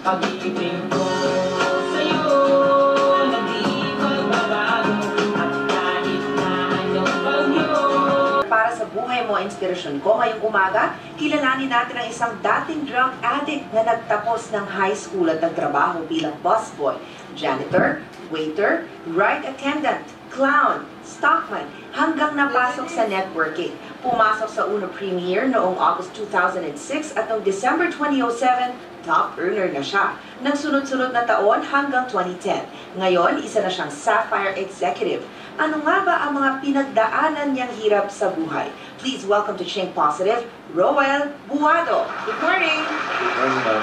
Pag-ibig ko sa'yo, hindi magbabago. At kahit na anong bagyo. Para sa buhay mo, inspirasyon ko ngayong umaga, kilalanin natin ang isang dating drug addict na nagtapos ng high school at nagtrabaho bilang busboy, janitor, waiter, ride attendant, clown, stockman, hanggang napasok sa networking. Pumasok sa Uno Premier noong August 2006 at noong December 2007, top earner na siya. Nagsunod-sunod na taon hanggang 2010. Ngayon, isa na siyang Sapphire Executive. Ano nga ba ang mga pinagdaanan niyang hirap sa buhay? Please welcome to Chink Positive, Roel Buado. Good morning! Good morning, ma'am.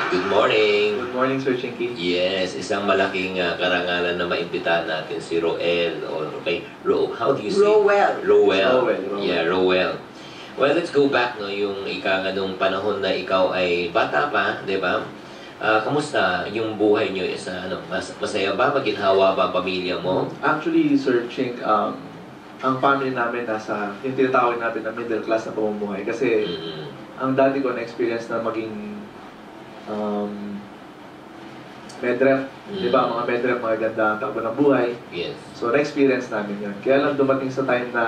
Good morning. Good morning, Sir Chinky. Yes, isang malaking karangalan na maimbitahan natin si Roel or how do you say? Roel. Roel. Roel. Yeah, Roel. Well, let's go back no yung nung panahon na ikaw ay bata pa, 'di ba? Kamusta yung buhay niyo? Masaya ba? Maginhawa ba ang pamilya mo? Actually, Sir Chink, ang family namin nasa, yung tinatawag natin na middle class na pamumuhay. Kasi, ang dati ko na-experience na maging medrep, di ba? Mga medrep, mga ganda ang takbo ng buhay. Yes. So, na-experience namin yun. Kaya lang dumating sa time na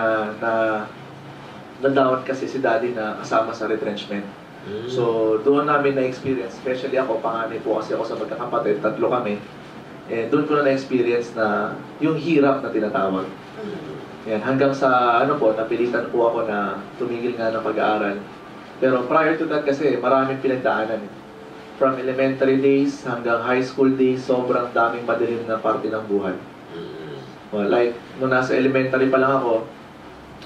na-down kasi si daddy na kasama sa retrenchment. So, doon namin na-experience, especially ako, panganay po kasi ako sa magkakapatid, tatlo kami. Eh, doon ko na na-experience na yung hirap na tinatawag. Yan, hanggang sa, napilitan po ako na tumigil nga ng pag-aaral. Pero prior to that kasi, maraming pinagdaanan. From elementary days hanggang high school days, sobrang daming madilim na parte ng buhay. Well, like, nung nasa elementary pa lang ako,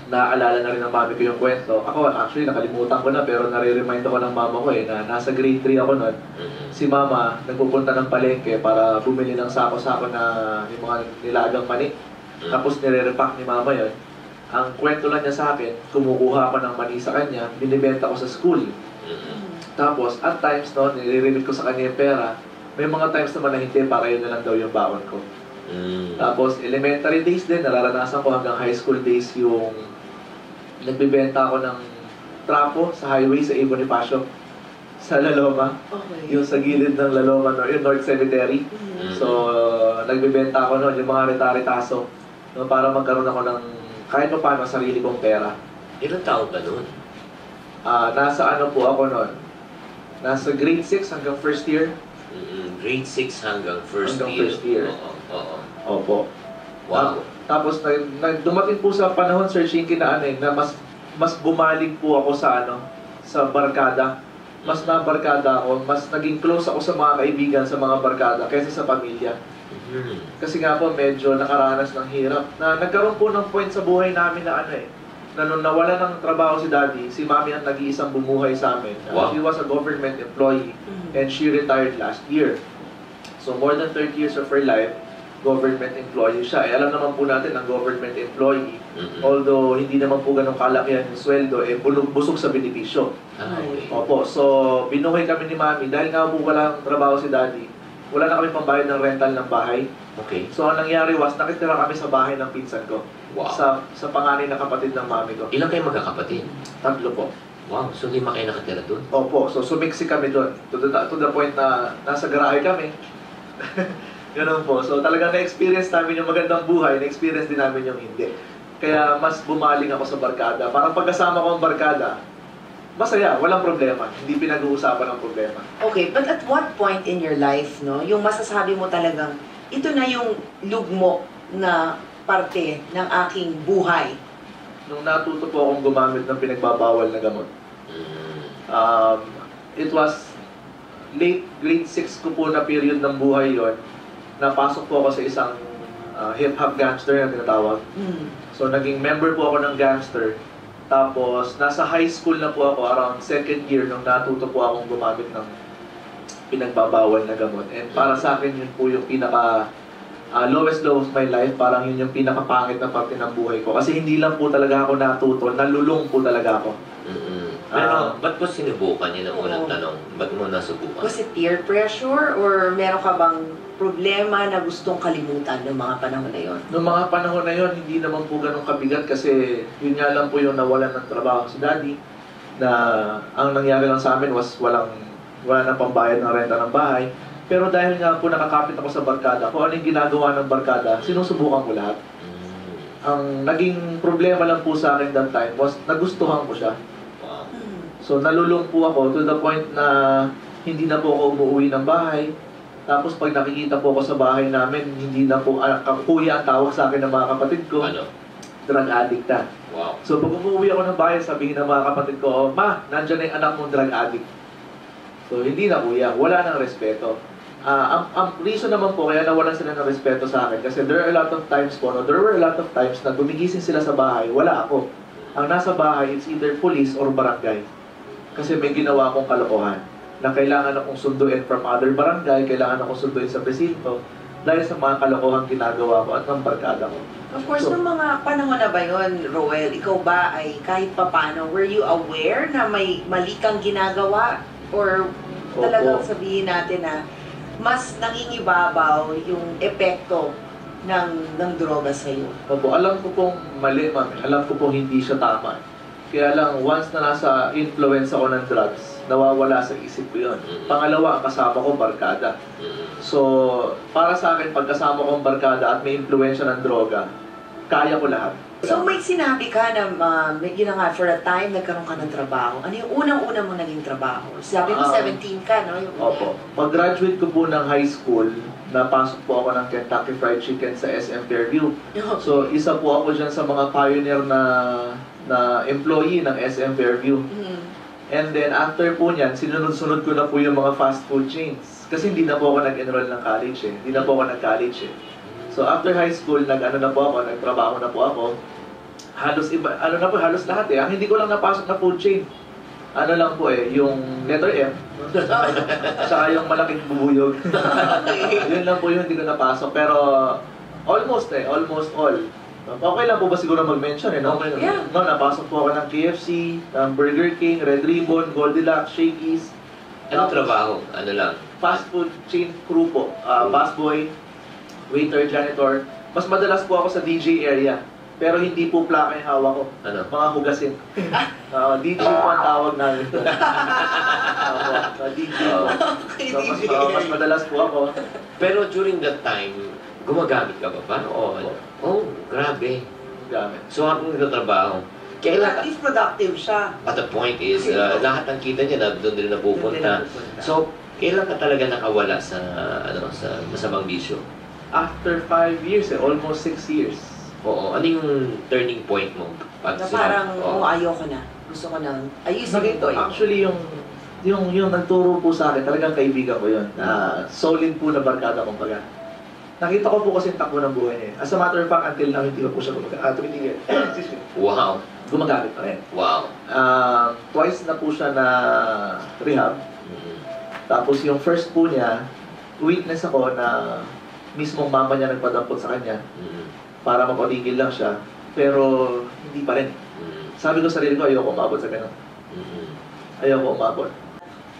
naaalala na rin ng mami ko yung kwento. Ako, actually, nakalimutan ko na, pero nare-remind ako ng mama ko na nasa grade 3 ako nun. Si mama, nagpupunta ng palengke para bumili ng sako-sako na yung mga nilagang mani. Tapos nire-repack ni mama yon. Ang kwento lang niya sa akin, kumukuha ako ng mani sa kanya, binibenta ko sa school. Tapos, at times, nire-remit ko sa kanya yung pera. May mga times naman na hindi, para yun na lang daw yung baon ko. Tapos, elementary days din, nararanasan ko hanggang high school days yung nagbibenta ako ng trapo sa highway sa A. Bonifacio, sa La Loma. Okay. Yung sa gilid ng La Loma, yung North Cemetery. So, nagbibenta ako yung mga reta-retaso para magkaroon ako ng kahit pa paano sarili kong pera. Ilang taon ka noon? Nasa po ako noon? Nasa grade 6 hanggang first year. Grade 6 hanggang first year. Oo. Opo. Wow. Tapos dumating po sa panahon, Sir Chinky, na mas bumaling po ako sa sa barkada. Mas nabarkada ako, mas naging close ako sa mga kaibigan, sa mga barkada kaysa sa pamilya. Kasi nga po medyo nakaranas ng hirap. Nagkaroon po ng point sa buhay namin na na nung nawala ng trabaho si daddy, si mami ang nag-iisang bumuhay sa amin. Wow. She was a government employee and she retired last year. So more than 30 years of her life, government employee siya. Alam naman po natin ang government employee, although hindi naman po ganun kalakihan yung sweldo, busog sa benepisyo. Okay. Opo, so binuhay kami ni mami dahil nga po walang trabaho si daddy. Wala na kami pambayad ng rental ng bahay. Okay. So ang nangyari was, nakitira kami sa bahay ng pinsan ko. Wow. Sa panganay na kapatid ng mami ko. Ilang kayo magkakapatid? 3 po. Wow, so 5 kayo nakatira doon? Opo, so sumiksi kami doon. To the point na nasa garahe kami. Ganun po. So talagang na-experience namin yung magandang buhay, na-experience din namin yung hindi. Kaya mas bumaling ako sa barkada. Parang pagkasama ko ang barkada, masaya, walang problema. Hindi pinag-uusapan ng problema. Okay, but at what point in your life, yung masasabi mo talagang, ito na yung lugmok na parte ng aking buhay? Nung natuto po akong gumamit ng pinagbabawal na gamot. It was late grade 6 ko po na period ng buhay yon. Napasok po ako sa isang hip-hop gangster na tinatawag. So naging member po ako ng gangster. Tapos nasa high school na po ako, around 2nd year, nung natuto po akong gumamit ng pinagbabawal na gamot. And para sa akin, yun po yung lowest low of my life, parang yun yung pinakapangit na parte ng buhay ko. Kasi hindi lang po talaga ako natuto, nalulung po talaga ako. Pero, ba't mo sinubukan yun ang unang tanong? Ba't mo nasubukan? Was it peer pressure or meron ka bang problema na gustong kalimutan noong mga panahon na yon? Noong mga panahon na yon, hindi naman po ganun kabigat kasi yun nga lang po yung nawalan ng trabaho si daddy, na ang nangyari lang sa amin was walang wala na pambayad ng renta ng bahay. Pero dahil nga po nakakapit ako sa barkada, kung ano yung ginagawa ng barkada, sinusubukan ko lahat. Ang naging problema lang po sa akin that time was nagustuhan ko siya. Wow. So nalulung po ako to the point na hindi na po ako umuwi ng bahay. Tapos pag nakikita po ako sa bahay namin, hindi na po, kuya ang tawag sa akin ng mga kapatid ko, Ano? drug addict na. Wow. So pag umuwi ako ng bahay, sabihin ng mga kapatid ko, "Oh, ma, nandyan na yung anak mong drug addict." So hindi na kuya, wala nang respeto. Ang reason naman po kaya nawalan sila ng respeto sa akin kasi there were a lot of times na gumigising sila sa bahay, wala ako. Ang nasa bahay, it's either police or barangay. Kasi may ginawa akong kalokohan na kailangan akong sunduin from other barangay, kailangan akong sunduin sa presinto dahil sa mga kalokohan ginagawa ko at ng barkada ko. Of course, So, nung mga panahon na ba yun, Roel, ikaw ba ay kahit papano, were you aware na may mali kang ginagawa? Or talagang sabihin natin na mas nangingibabaw yung epekto ng droga sa iyo? Opo, alam ko pong mali, ma'am. Alam ko pong hindi siya tama. Kaya lang, once na nasa influence ako ng drugs, nawawala sa isip ko yun. Pangalawa, ang kasama ko, barkada. So, para sa akin, pag kasama ko ang barkada at may influensya ng droga, kaya ko lahat. So may sinabi ka na yun na nga, for a time nagkaroon ka ng trabaho. Ano yung unang-una mong naging trabaho? Sabi mo 17 ka, no? Opo. Pag-graduate ko po ng high school, napasok po ako ng Kentucky Fried Chicken sa SM Fairview. So, isa po ako dyan sa mga pioneer na employee ng SM Fairview. And then, after po niyan, sinunod-sunod ko na po yung mga fast food chains. Kasi hindi na po ako nag-enroll ng college eh. Hindi na po ako nag-college eh. So, after high school, nagtrabaho na po ako. Halos lahat eh. Ang hindi ko lang napasok na food chain. Ano lang po eh, yung letter M. Saka yung malaking bubuyog. Yun lang po yung hindi ko napasok. Pero, almost all. Okay lang po ba siguro mag-mention eh, no? Yeah. No, napasok po ako ng KFC, ng Burger King, Red Ribbon, Goldilocks, Shakey's. Anong trabaho? Ano lang? Fast food chain crew po. Busboy, waiter, janitor. Mas madalas po ako sa DJ area. Pero hindi po plaka yung hawak ko. Ano? Mga hugasin. DJ po ang tawag namin. DJ po. So, mas madalas po ako. Pero during that time, gumagamit ka ba ba? Oh, grabe. Gamit. So habang nagtatrabaho, kailan At least productive siya. at the point is, lahat ng kita niya na doon din napupunta. So, kailan ka talaga nakawala sa sa masamang bisyo? After 5 years, almost 6 years. Oo, ano yung turning point mo? Na parang, ayoko na. Gusto ko nang ayusin ito. Actually, yung nagturo po sa akin, talagang kaibigan ko yun. Solid po na barkada kong baga. Nakita ko po kasi yung takbo ng buhay niya. As a matter of fact, until now, hindi ko po siya tumitigil. Wow. Gumagamit pa rin. Wow. Twice na po siya na rehab. Tapos yung first po niya, witness ako na mismong mama niya nagpadampot sa kanya para mapatigil lang siya. Pero hindi pa rin. Sabi ko sa sarili ko, ayoko umabot sa ganun. Ayoko umabot.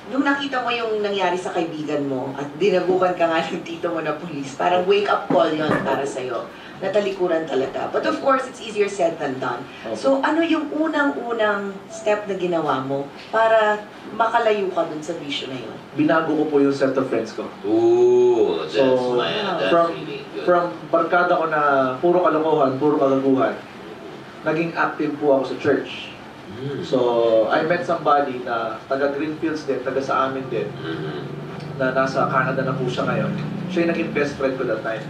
Nung nakita mo yung nangyari sa kaibigan mo at dinagukan ka nga ng tito mo na pulis, parang wake-up call yon para sa'yo. Natalikuran talaga. But of course, it's easier said than done. Okay. So, ano yung unang-unang step na ginawa mo para makalayo ka dun sa bisyo na yun? Binago ko po yung set of friends ko. Ooh, that's So, that's really good. From barkada ko na puro kalokohan, puro kagaguhan, naging active po ako sa church. So, I met somebody na taga Greenfields din, taga sa amin din, na nasa Canada na po siya ngayon. Siya yung naging best friend ko that time.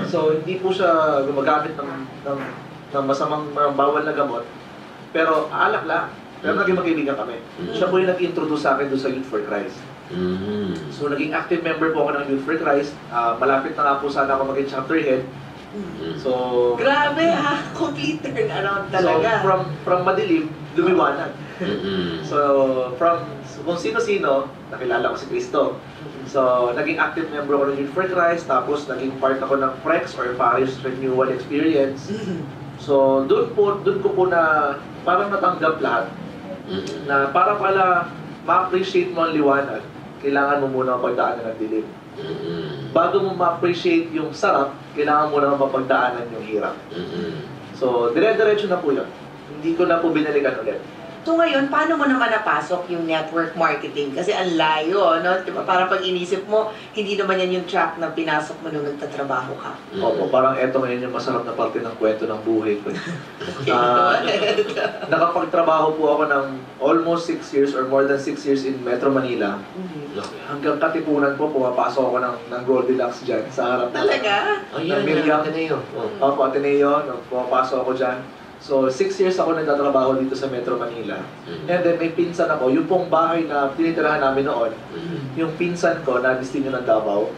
So, hindi po siya gumagamit ng masamang bawal na gamot, pero alak lang. Pero naging magkaibigan kami. Siya po yung nag-introduce sa akin doon sa Youth for Christ. So, naging active member po ako ng Youth for Christ. Malapit na nga po sana ako maging chapter head. So, Grabe complete turnaround so talaga. from madilim, lumiwanag. So, kung sino-sino, nakilala ko si Cristo. So, naging active member ako ng Youth for Christ, tapos naging part ako ng PREX or Parish Renewal Experience. So, doon ko po na parang natanggap lahat. Na para pala ma-appreciate mo ang liwanag, kailangan mo muna mapagdaanan ng dilim. Bago mo ma-appreciate yung sarap, kailangan mo na mapagdaanan yung hirap. So, dire-diretso na po yun. Hindi ko na po binalikan ulit. So ngayon, paano mo naman napasok yung network marketing? Kasi ang layo, no? Diba? Parang pag inisip mo, hindi naman yan yung track na pinasok mo nung nagtatrabaho ka. Opo, parang eto ngayon yung masarap na parte ng kwento ng buhay ko. Nakapagtrabaho po ako ng almost 6 years or more than 6 years in Metro Manila. Hanggang Katipunan po, pumapasok ako ng Goldilocks dyan sa harap ng... Talaga? Ayan, Miriam. Ateneo. Opo, Ateneo, pumapasok ako dyan. So, 6 years ako nagtatrabaho dito sa Metro Manila. And then, may pinsan ako. Yung pong bahay na tinitirahan namin noon, yung pinsan ko na distinyo ng Davao,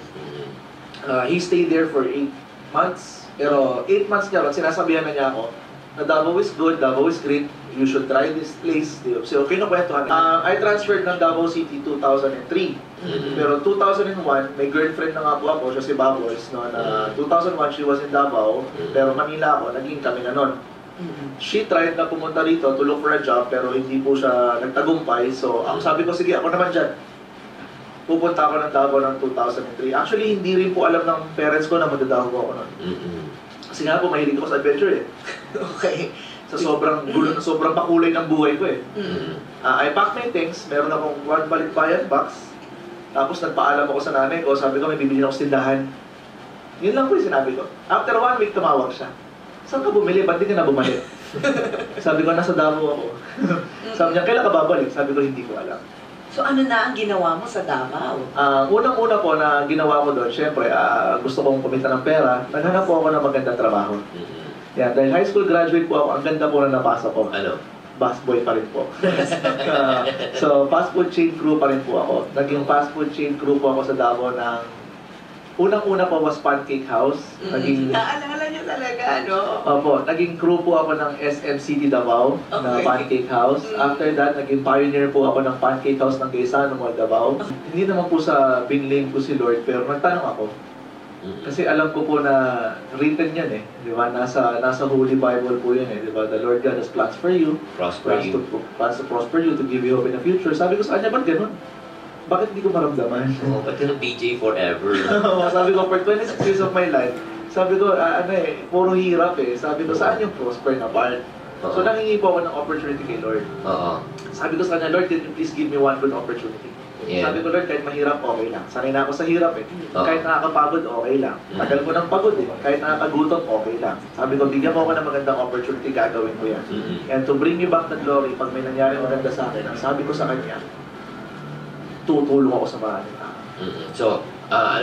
he stayed there for 8 months. Pero 8 months niya ron, sinasabihan na niya ako na Davao is good, Davao is great, you should try this place. So, kinukwentuhan. I transferred ng Davao City 2003. Pero 2001, may girlfriend na nga po ako, siya si Baboys, no, na 2001 she was in Davao, pero Manila ako, naging kami na nun. She tried na pumunta rito to look for a job pero hindi po siya nagtagumpay. So, ang sabi ko, sige, ako naman dyan. Pupunta ako ng Davao ng 2003. Actually, hindi rin po alam ng parents ko na magdadaho ako nun. Kasi nga po, mahilig ako sa adventure eh. Okay. So, sobrang gulo, sobrang makulay ng buhay ko eh. I packed my things, meron akong one balikbayan box. Tapos nagpaalam ako sa nanay ko, sabi ko, may bibili ako sa tindahan. Yun lang po yung sinabi ko. After 1 week, tumawag siya. Saan ka bumili? Ba't di ka na bumalik? Sabi ko, nasa Davao ako. Sabi niya, kailan ka babalik? Sabi ko, hindi ko alam. So ano na ang ginawa mo sa Davao? Unang-una po na ginawa ko doon, syempre, gusto kong kumita ng pera, naghanap po ako ng magandang trabaho. Yan, dahil high school graduate po ako, ang ganda po na napasa ko. Ano? Busboy pa rin po. So, fast food chain crew pa rin po ako. Naging fast food chain crew po ako sa Davao ng... Unang-una po was Pancake House. Naalala niyo talaga, no? Opo, naging crew po ako ng SM City Davao na Pancake House. After that, naging pioneer po ako ng Pancake House ng Gaisano Mall Davao. Hindi naman po sa binlame ko si Lord, pero nagtanong ako. Kasi alam ko po na written yan eh. Di ba? Nasa Holy Bible po yan eh. Di ba? The Lord God has plans for you. Plans to prosper you, to give you hope in the future. Sabi ko sa kanya, ba't ganun? Bakit hindi ko maramdaman? Ba't yung DJ forever? Sabi ko, for 26 years of my life, sabi ko, puro hirap eh. Sabi ko, saan yung prosper na part? So, nangingi po ako ng opportunity kay Lord. Sabi ko sa kanya, Lord, can you please give me one good opportunity? Sabi ko, Lord, kahit mahirap, okay lang. Sanay na ako sa hirap eh. Kahit nakakapagod, okay lang. Tagal ko ng pagod eh. Kahit nakakagutom, okay lang. Sabi ko, bigyan mo ako ng magandang opportunity, gagawin ko yan. And to bring you back the glory, pag may nangyari maganda sa akin, ang sabi ko sa kanya, tutulong ako sa maraming tao. So,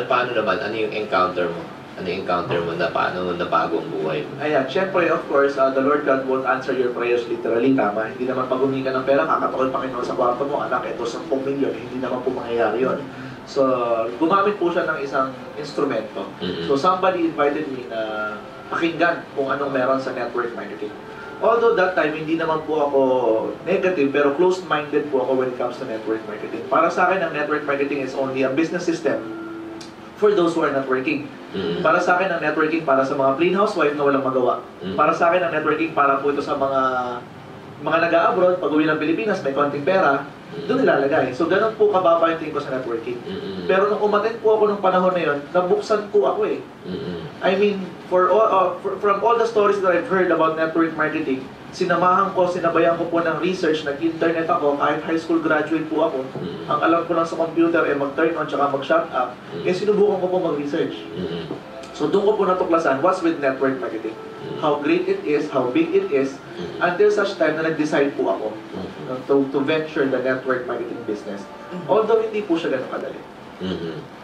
paano naman? Ano yung encounter mo? Ano yung encounter mo na paano nabago ang buhay mo? Ayan, syempre, of course, the Lord God won't answer your prayers literally, tama? Hindi naman pag humingi ka ng pera, kakataon Panginoon sa kwarto mo, anak, ito 10 milyon, hindi naman po mangyayari yun. So, gumamit po siya ng isang instrumento. So, somebody invited me na pakinggan kung anong meron sa network marketing. Although that time, hindi naman po ako negative, pero closed-minded po ako when it comes to network marketing. Para sa akin, ang network marketing is only a business system for those who are not working. Para sa akin, ang networking para sa mga plain housewife na walang magawa. Para sa akin, ang networking para po ito sa mga nag-a-abroad, pag uwi ng Pilipinas, may konting pera, doon nilalagay. So, ganun po kababa yung tingin ko sa networking. Pero nung umattend po ako ng panahon na yun, nabuksan po ako eh. I mean, from all the stories that I've heard about network marketing, sinabayan ko po ng research, nag-internet ako, kahit high school graduate po ako. Ang alam ko lang sa computer ay mag-turn on tsaka mag-shut up. Sinubukan ko po mag-research. So doon ko po natuklasan what's with network marketing. How great it is, how big it is, until such time na nag-decide po ako to venture the network marketing business. Although hindi po siya ganun kadali.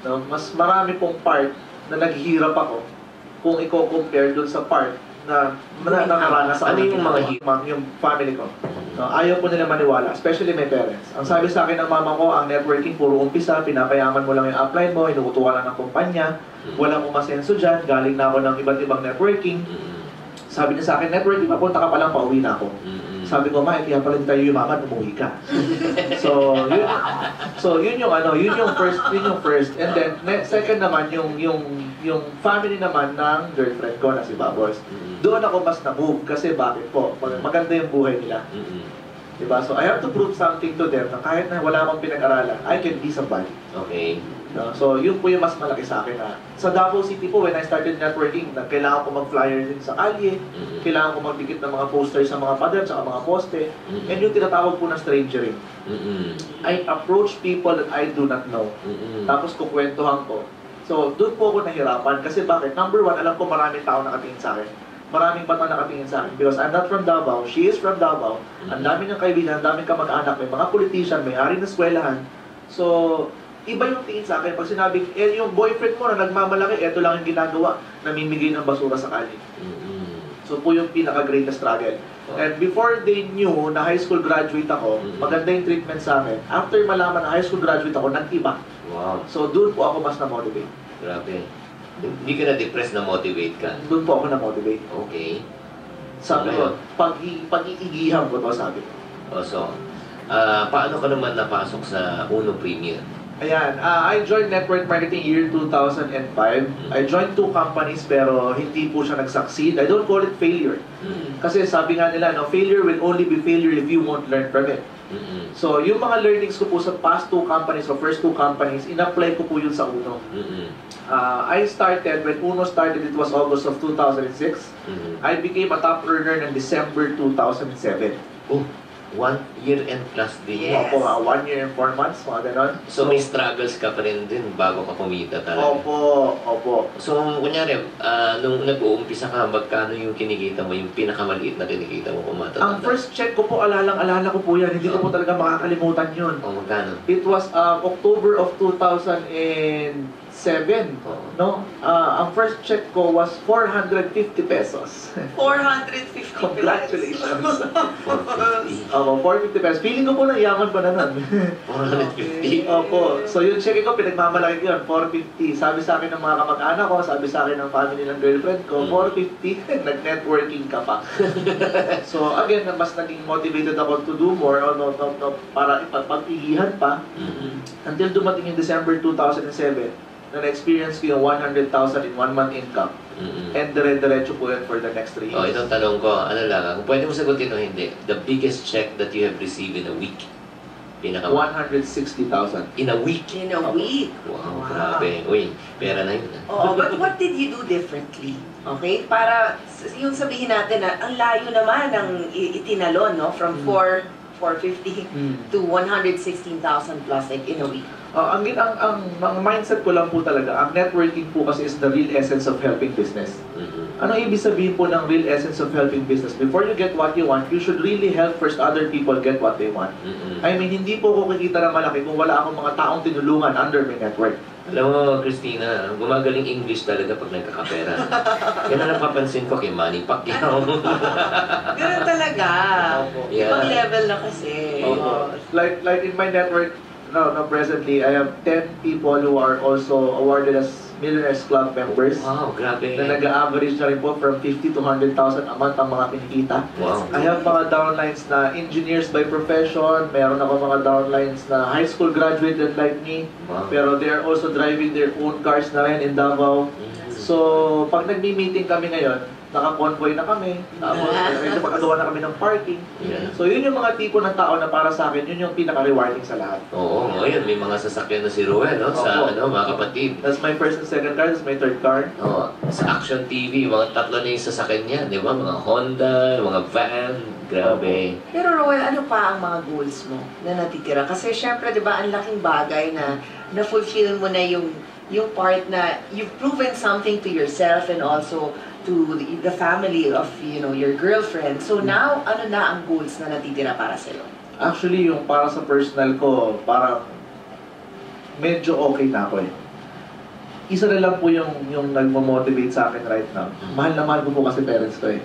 No, mas marami pong part na naghihirap ako kung i-compare dun sa part na nakaranas sa ano yung mga yung family ko. No, ayaw po nila maniwala, especially my parents. Ang sabi sa akin ng mama ko, ang networking puro umpisa, pinapayaman mo lang yung upline mo, inuutukan lang ng kumpanya, walang umasenso dyan, galing na ako ng iba't ibang networking. Sabi niya sa akin, networking, mapunta ka pa lang, pauwi na ako. Sabi ko, ma, kaya pala hindi tayo yumaman, umuwi ka. So yun yung first. And then second naman yung family naman ng girlfriend ko na si Baboys. Doon ako mas na-move kasi bakit po? Maganda yung buhay nila. Diba? So, I have to prove something to them na kahit na wala akong pinag-aralan, I can be somebody. Okay. No? So, yun po yung mas malaki sa akin na sa Davao City po, when I started networking, na kailangan ko mag-flyer din sa kalye, kailangan ko magdikit ng mga posters sa mga pader, sa mga poste, and yung tinatawag po na strangering. I approach people that I do not know. Tapos kukwentuhan ko. So, doon po ako nahirapan. Kasi bakit? Number one, alam ko maraming tao nakatingin sa akin. Maraming bata nakatingin sa akin. Because I'm not from Davao. She is from Davao. Ang dami niyang kaibigan, ang daming kamag-anak. May mga politician, may hari na eskwelahan. So, iba yung tingin sa akin. Pag sinabi, yung boyfriend mo na nagmamalaki, eto lang yung ginagawa, namimigay ng basura sa kalye. So, po yung pinaka-greatest struggle. And before they knew na high school graduate ako, maganda yung treatment sa akin. After malaman na high school graduate ako, nag-iba. Wow. So, doon po ako mas na-motivate. Grabe. Hindi ka na-depress na motivate ka. Doon po ako na-motivate. Okay. Sabi ko, pag-iigihan ko to, sabi ko. So, paano ka naman napasok sa Uno Premier? Ayan, I joined Network Marketing year 2005. I joined 2 companies pero hindi po siya nag-succeed. I don't call it failure. Kasi sabi nga nila, no, failure will only be failure if you won't learn from it. So, yung mga learnings ko po sa past 2 companies, o first 2 companies, in-apply ko po yun sa Uno. I started, when Uno started, it was August of 2006. I became a top earner ng December 2007. Oh, 1 year and plus din. Yes. Opo, 1 year and 4 months, mga ganon. So, may struggles ka pa rin din bago ka kumita talaga. Opo. So, kunyari, nung nag-uumpisa ka, magkano yung kinikita mo, yung pinakamaliit na kinikita mo kung matatanda? Ang first check ko po, alala ko po yan. Hindi ko po talaga makakalimutan yun. O, magkano? It was October of 2007. No? Ang first check ko was 450 pesos. 450 Congratulations. 450. 450 pesos. Feeling ko po na yaman pa na nun. 450? Opo. So yung check ko, pinagmamalaki ko yun, 450. Sabi sa akin ng mga kamag-anak ko, sabi sa akin ng family ng girlfriend ko, 450, nag-networking ka pa. So again, mas naging motivated ako to do more, para ipag-igihan pa. Until dumating yung December 2007, na na-experience ko yung 100,000 in 1 month income. And dire-diretso po yan for the next 3 years. Itong tanong ko, ano lang, kung pwede mo sagutin o hindi, the biggest check that you have received in a week? 160,000. In a week? In a week. Wow, grabe. Uy, pera na yun. Oh, but what did you do differently? Okay? Para yung sabihin natin na ang layo naman ng itinalon, no? From 450 to 116,000 plus like in a week. Ang mindset ko lang po talaga, ang networking po kasi is the real essence of helping business. Ano ibig sabihin po ng real essence of helping business? Before you get what you want, you should really help first other people get what they want. I mean, hindi po ako kikita ng malaki kung wala akong mga taong tinulungan under my network. Alam mo, Christina, gumagaling English talaga pag nagkakapera. Yan ang napapansin ko kay Manny Pacquiao. Ganun talaga. Yeah. Ibang level na kasi. Like in my network, presently, I have 10 people who are also awarded as Millionaires Club members. Wow, grabe. Na nag-average na rin po from 50 to 100,000 a month ang mga kinikita. Wow. I have mga downlines na engineers by profession. Meron ako mga downlines na high school graduated like me. Wow. Pero they are also driving their own cars na rin in Davao. So, pag nagmi-meeting kami ngayon, naka-convoy na kami. Tapos, nakagawa na kami ng parking. Yeah. So, yun yung mga tipo ng tao na para sa akin, yun yung pinaka-rewarding sa lahat. Oo, ngayon may mga sasakyan na si Ruel, no? Sa mga kapatid. That's my first and second car, that's my third car. Sa Action TV, mga tatlo na yung sasakyan niya, di ba? Mga Honda, mga van, grabe. Pero Roel, ano pa ang mga goals mo na natitira? Kasi syempre, di ba, ang laking bagay na na-fulfill mo na yung part na you've proven something to yourself and also to the family of, your girlfriend. So now, ano na ang goals na natitira para sa'yo? Actually, yung para sa personal ko, parang medyo okay na ako eh. Isa na lang po yung nagmo-motivate sa akin right now. Mahal na mahal ko po kasi parents ko eh.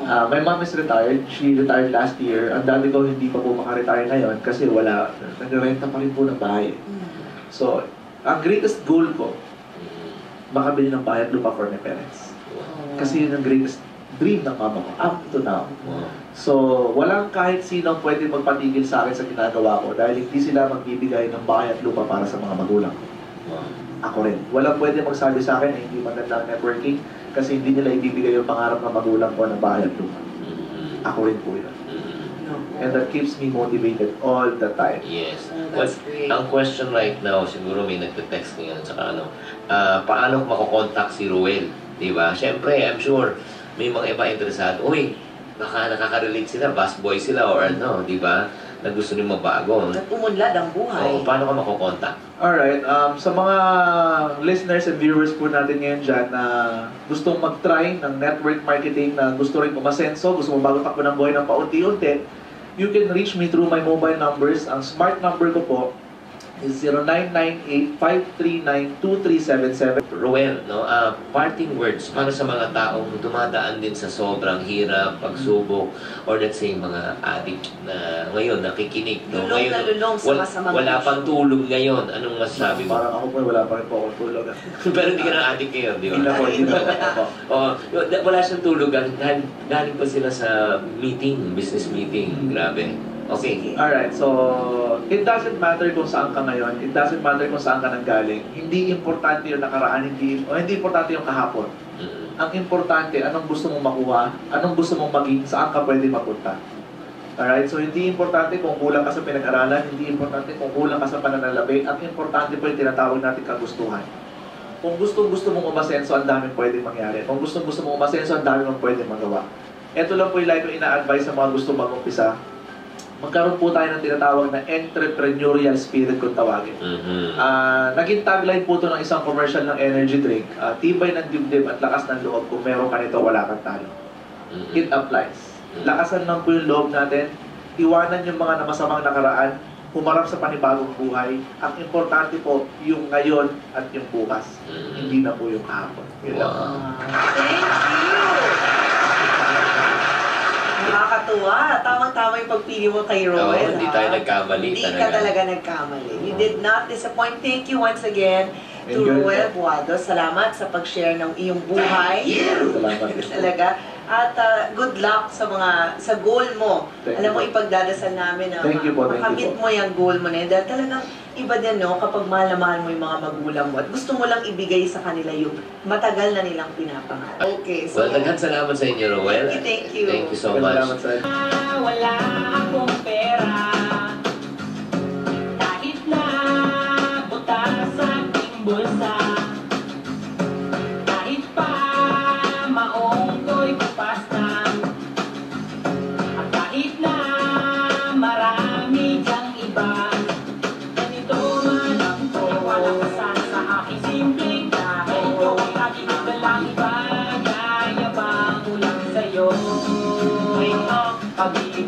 My mom is retired. She retired last year. Ang daddy ko hindi pa po maka-retire ngayon kasi nag-renta pa rin po ng bahay. So, ang greatest goal ko, makabili ng bahay at lupa for my parents. Kasi yun ang greatest dream ng mama ko up to now. So, walang kahit sino pwede magpatigil sa akin sa ginagawa ko dahil hindi sila magbibigay ng bahay at lupa para sa mga magulang ko. Ako rin. Walang pwede magsabi sa akin na hindi maganda ang networking kasi hindi nila ibibigay yung pangarap ng magulang ko ng bahay at lupa. Ako rin po yun. And that keeps me motivated all the time. Yes. Oh, that's great. Ang question right now, siguro may nagte-text ngayon, tsaka paano makokontakt si Ruel? Diba? Siyempre, I'm sure, may mga iba interesado. Uy, baka nakaka-relate sila, busboy sila, or ano, diba? Na gusto nyo mabago. At umunlad ang buhay. Oo, paano ka makokontakt? Alright, sa mga listeners and viewers po natin ngayon dyan na gustong mag-try ng network marketing, na gusto rin umasenso, gusto mo bago takbo ng buhay ng paunti-unti, you can reach me through my mobile numbers. Ang smart number ko po is 0998-539-2377. Ruel, no, parting words para sa mga taong dumadaan din sa sobrang hirap, pagsubok, or let's say mga addict na ngayon nakikinig. No? Lulong Ngayon, na lulong sa masamang wala bisyo. pang tulog ngayon. Anong masasabi mo? Parang ako po, wala pa rin po ako tulog. Pero hindi ka na addict ngayon, di ba? Hindi na po, hindi na po. Oh, wala siyang tulog. Galing pa sila sa meeting, business meeting. Grabe. Okay. Alright, so it doesn't matter kung saan ka ngayon, it doesn't matter kung saan ka nanggaling. Hindi importante yung nakaraan, hindi importante yung kahapon. Ang importante, anong gusto mong makuha, anong gusto mong maging, saan ka pwede mapunta. Alright, so hindi importante kung kulang ka sa pinag-aralan, hindi importante kung kulang ka sa pananalapi, ang importante po yung tinatawag natin kagustuhan. Kung gusto mong umasenso, ang daming pwede mangyari. Kung gusto mong umasenso, ang daming mong pwede magawa. Ito lang po yung like ko ina-advise sa mga gusto mag-umpisa. Magkaroon po tayo ng tinatawag na entrepreneurial spirit kung tawagin. Naging tagline po ito ng isang commercial ng energy drink. Tibay ng dibdib at lakas ng loob. Kung meron ka nito, wala kang talo. It applies. Lakasan lang po yung loob natin. Iwanan yung mga masamang nakaraan. Humarap sa panibagong buhay. Ang importante po, yung ngayon at yung bukas. Hindi na po yung kahapon. Yun lang. Thank you! Nakakatuwa. Tamang-tama yung pagpili mo kay Roel. Oo, hindi tayo nagkamali Hindi talaga. ka talaga nagkamali. You did not disappoint. Thank you once again to Enjoy Roel Buado. Salamat sa pag-share ng iyong buhay. Salamat. Talaga. At good luck sa goal mo. Thank Alam mo, you po. ipagdadasal namin na Thank you po, thank you makamit po. mo yung goal mo na yun. Dahil talagang iba din, no? Kapag mahal na mahal mo yung mga magulang mo at gusto mo lang ibigay sa kanila yung matagal na nilang pinapangarap. Okay, so Well, daghan salamat sa inyo, Ruel. Thank you. Thank you so much. Salamat sa Wala akong pera kahit na butas sa aking bulsa, kahit pa maong ko'y kupas na, at kahit na marami dyang iba, ganito man ang to. Wala ka sana sa aking simpleng dahil ikaw ang aking dalang ibagay, yabang ulang sa'yo. Pag-ibig